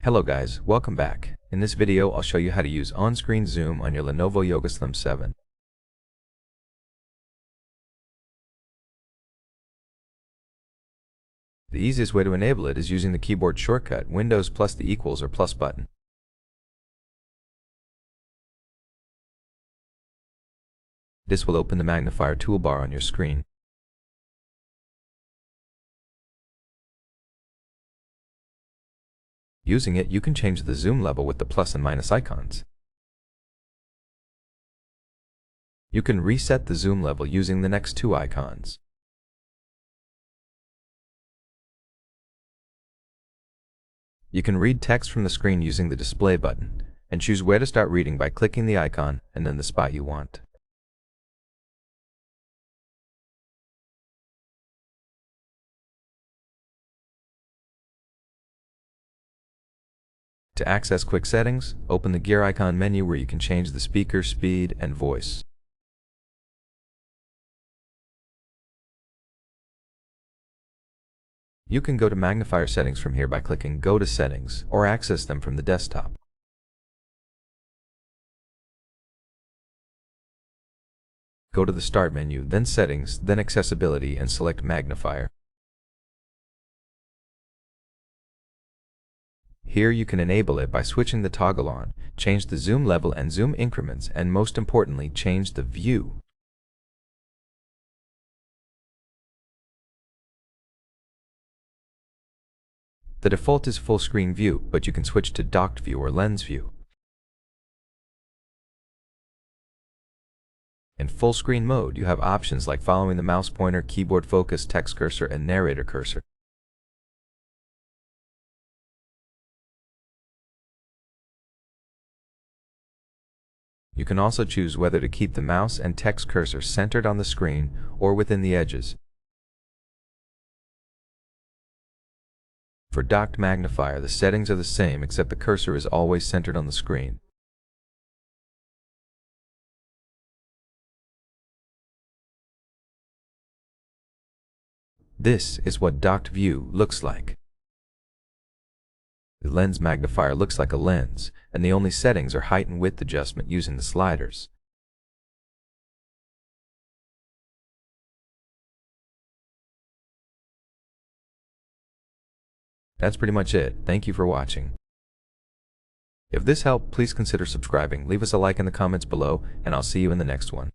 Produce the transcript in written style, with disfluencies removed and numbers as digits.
Hello guys, welcome back. In this video, I'll show you how to use on-screen zoom on your LENOVO Yoga Slim 7. The easiest way to enable it is using the keyboard shortcut Windows plus the equals or plus button. This will open the magnifier toolbar on your screen. Using it, you can change the zoom level with the plus and minus icons. You can reset the zoom level using the next two icons. You can read text from the screen using the display button, and choose where to start reading by clicking the icon and then the spot you want. To access quick settings, open the gear icon menu where you can change the speaker speed and voice. You can go to magnifier settings from here by clicking Go to Settings, or access them from the desktop. Go to the Start menu, then Settings, then Accessibility, and select Magnifier. Here you can enable it by switching the toggle on, change the zoom level and zoom increments, and most importantly, change the view. The default is full screen view, but you can switch to docked view or lens view. In full screen mode, you have options like following the mouse pointer, keyboard focus, text cursor, and narrator cursor. You can also choose whether to keep the mouse and text cursor centered on the screen or within the edges. For docked magnifier, the settings are the same except the cursor is always centered on the screen. This is what docked view looks like. The lens magnifier looks like a lens, and the only settings are height and width adjustment using the sliders. That's pretty much it. Thank you for watching. If this helped, please consider subscribing, leave us a like in the comments below, and I'll see you in the next one.